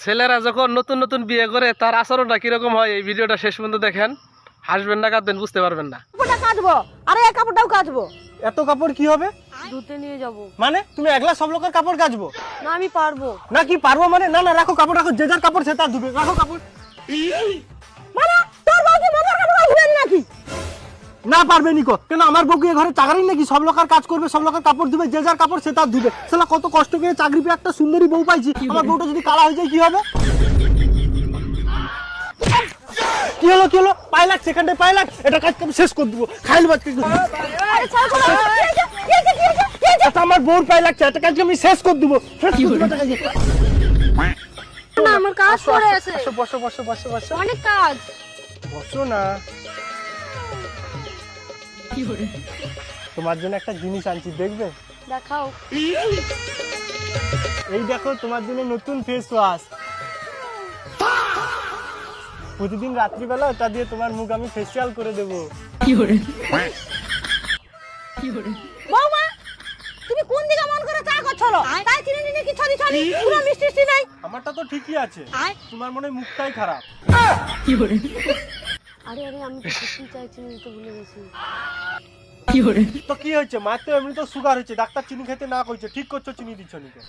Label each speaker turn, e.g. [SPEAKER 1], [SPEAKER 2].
[SPEAKER 1] ছেলেরা যখন নতুন নতুন বিয়ে করে তার আচরণটা কিরকম হয় এই ভিডিওটা শেষ পর্যন্ত দেখেন। হাসবেন না কাঁদবেন বুঝতে পারবেন না।
[SPEAKER 2] কাপড়টা কাচবো, আরে এই কাপড়টাও কাচবো।
[SPEAKER 3] এত কাপড় কি হবে?
[SPEAKER 2] ধুতে নিয়ে যাবো।
[SPEAKER 3] মানে তুমি একলা সব লোকের কাপড় কাচবো?
[SPEAKER 2] না আমি পারবো।
[SPEAKER 3] না কি পারবো মানে? না না রাখো কাপড়, রাখো, যে যার কাপড় সে তার ধুবে, রাখো কাপড়।
[SPEAKER 2] মানে তোর বউ কি মজার কাপড় ধুবে নাকি?
[SPEAKER 3] না পারবে নিকো, কেন আমার বউ কি এ ঘরে চাকরি নাকি? সব লোকের কাজ করবে, সব লোকের কাপড় ধুবে, যে যার কাপড় সে তার ধুবে। শালা কত কষ্ট করে চাকরি পেয়ে একটা সুন্দরী বউ পাইছি, আমার বউটা যদি কালা হয়ে যায় কি হবে? কি হলো কি হলো? পায়ে লাগ, সেকেন্ডে পায়ে লাগ, এটা কাজ আমি শেষ করে দেবো, খাইল বাজ করে দেবো।
[SPEAKER 2] আরে ছাড় ছাড়।
[SPEAKER 3] আচ্ছা আমার বউর পায়ে লাগছে, এটা কাজ আমি শেষ করে দেবো, শেষ করে দেবো, এটা কাজ।
[SPEAKER 2] না আমার কাজ পড়ে আছে।
[SPEAKER 3] বসো বসো বসো বসো বসো
[SPEAKER 2] অনেক কাজ।
[SPEAKER 3] বসো না। তোমার জন্য একটা জিনিস আনছি, দেখবে?
[SPEAKER 2] দেখাও।
[SPEAKER 3] এই দেখো তোমার জন্য নতুন ফেস ওয়াশ। প্রতিদিন রাত্রিবেলা ওটা দিয়ে তোমার মুখ আমি ফেসিয়াল করে দেবো।
[SPEAKER 2] বৌমা তুমি কোন দিকে মন করে চা করছলো? তাই চিনি নিনি কি ছড়ি ছড়ি পুরো মিষ্টি মিষ্টি নাই।
[SPEAKER 3] আমারটা তো ঠিকই আছে, তোমার মনে হয় মুখটাই খারাপ।
[SPEAKER 2] আরে আরে আমি তো সত্যি চাই চিনি দিতে ভুলে গেছি।
[SPEAKER 3] তো কি হয়েছে? মায়ের তো এমনি তো সুগার হয়েছে, ডাক্তার চিনি খেতে না কইছে, ঠিক করছো চিনি দিচ্ছ নিকে।